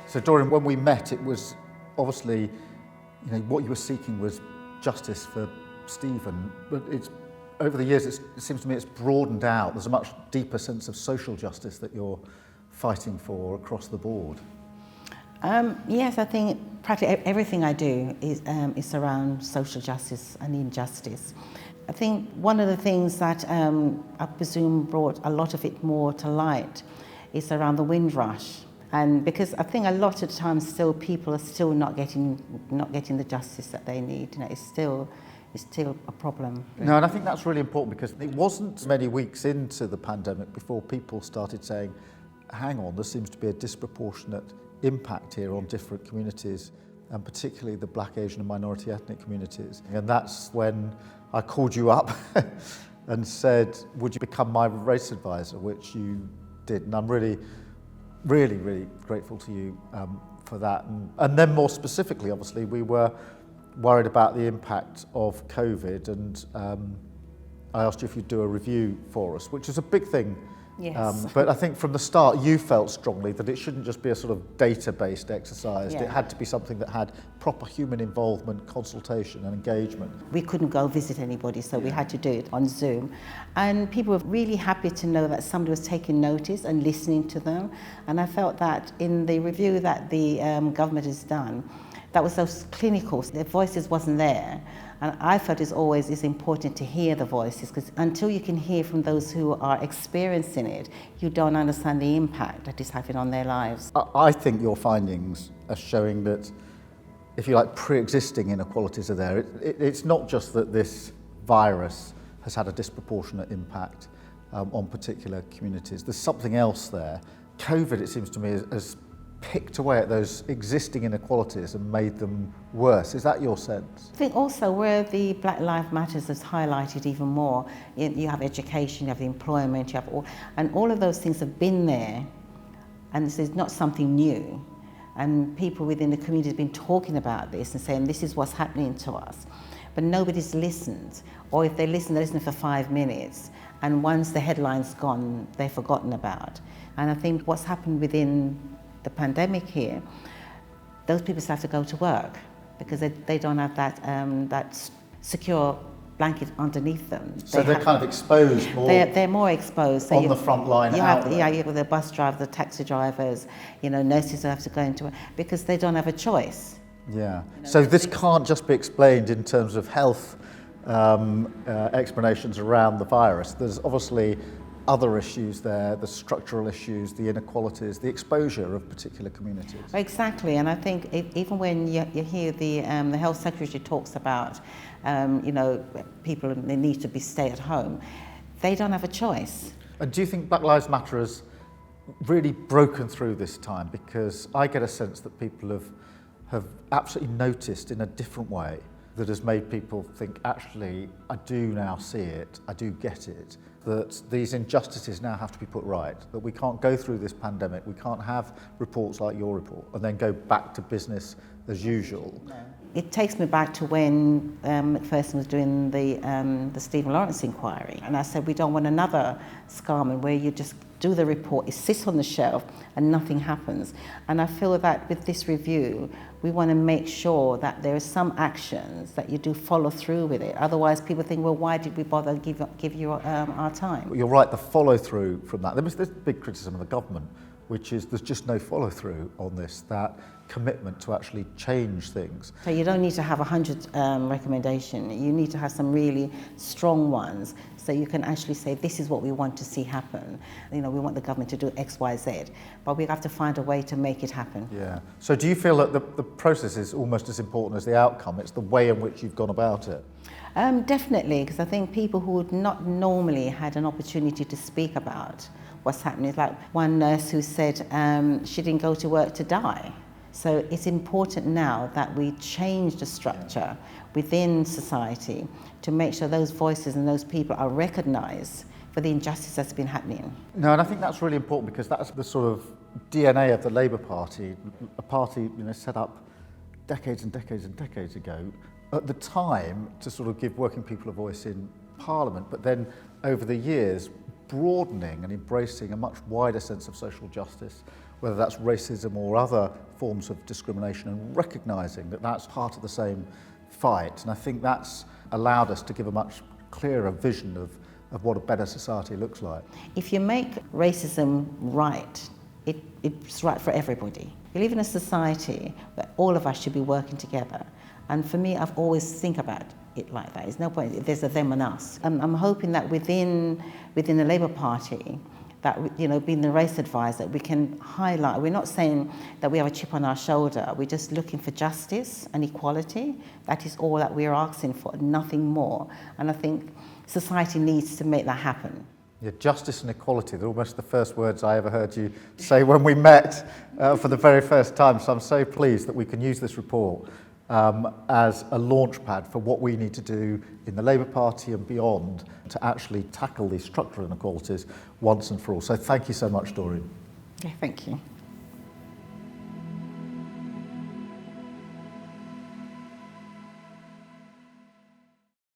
So Doreen, when we met, it was obviously, what you were seeking was justice for Stephen, but it's over the years, it seems to me it's broadened out. There's a much deeper sense of social justice that you're fighting for across the board. Yes, I think practically everything I do is around social justice and injustice. I think one of the things that I presume brought a lot of it more to light is around the Windrush. And because I think a lot of times still people are still not getting the justice that they need. It's still a problem. No, and I think that's really important because it wasn't many weeks into the pandemic before people started saying, hang on, there seems to be a disproportionate impact here on different communities, and particularly the Black, Asian and minority ethnic communities. And that's when I called you up and said, would you become my race advisor, which you did. And I'm really grateful to you for that. And then more specifically, obviously, we were worried about the impact of COVID, and I asked you if you'd do a review for us, which is a big thing. Yes. But I think from the start you felt strongly that it shouldn't just be a sort of data-based exercise. Yeah. It had to be something that had proper human involvement, consultation and engagement. We couldn't go visit anybody, so we had to do it on Zoom. And people were really happy to know that somebody was taking notice and listening to them. And I felt that in the review that the government has done, that was so clinical, their voices wasn't there. And I felt it's important to hear the voices, because until you can hear from those who are experiencing it, you don't understand the impact that it's having on their lives. I think your findings are showing that, if you like, pre-existing inequalities are there. It's not just that this virus has had a disproportionate impact on particular communities. There's something else there. COVID, it seems to me, has picked away at those existing inequalities and made them worse. Is that your sense? I think also where the Black Lives Matters has highlighted even more, you have education, you have employment, and all of those things have been there, and this is not something new. And people within the community have been talking about this and saying this is what's happening to us. But nobody's listened, or if they listen for 5 minutes, and once the headline's gone, they're forgotten about. And I think what's happened within the pandemic here, those people still have to go to work because they don't have that secure blanket underneath them. So they're kind of exposed more. They're more exposed. So on the front line. You have the bus drivers, the taxi drivers, nurses who have to go into it because they don't have a choice. Yeah. So this can't just be explained in terms of health explanations around the virus. There's obviously other issues there, the structural issues, the inequalities, the exposure of particular communities. Exactly, and I think even when you hear the Health Secretary talks about, people they need to stay at home, they don't have a choice. And do you think Black Lives Matter has really broken through this time? Because I get a sense that people have absolutely noticed in a different way that has made people think, actually, I do now see it, I do get it, that these injustices now have to be put right, that we can't go through this pandemic, we can't have reports like your report and then go back to business as usual. No. It takes me back to when Macpherson was doing the Stephen Lawrence inquiry, and I said we don't want another Starmer where you just do the report, it sits on the shelf and nothing happens. And I feel that with this review, we want to make sure that there are some actions that you do follow through with it. Otherwise people think, well, why did we bother give you our time? You're right, the follow through from that. There's big criticism of the government, which is there's just no follow through on this, that commitment to actually change things. So you don't need to have 100 recommendations, you need to have some really strong ones so you can actually say this is what we want to see happen. We want the government to do X, Y, Z, but we have to find a way to make it happen. Yeah. So do you feel that the process is almost as important as the outcome? It's the way in which you've gone about it? Definitely, because I think people who would not normally had an opportunity to speak about what's happening, like one nurse who said she didn't go to work to die. So it's important now that we change the structure within society to make sure those voices and those people are recognised for the injustice that's been happening. No, and I think that's really important because that's the sort of DNA of the Labour Party, a party set up decades and decades and decades ago, at the time to sort of give working people a voice in Parliament, but then over the years broadening and embracing a much wider sense of social justice whether that's racism or other forms of discrimination, and recognising that that's part of the same fight. And I think that's allowed us to give a much clearer vision of what a better society looks like. If you make racism right, it's right for everybody. We live in a society where all of us should be working together. And for me, I've always think about it like that. There's no point, there's a them and us. I'm hoping that within the Labour Party, that, you know, being the race advisor, we can highlight, we're not saying that we have a chip on our shoulder, we're just looking for justice and equality. That is all that we're asking for, nothing more. And I think society needs to make that happen. Yeah, justice and equality, they're almost the first words I ever heard you say when we met for the very first time. So I'm so pleased that we can use this report as a launch pad for what we need to do in the Labour Party and beyond to actually tackle these structural inequalities once and for all. So thank you so much, Doreen. Okay, thank you.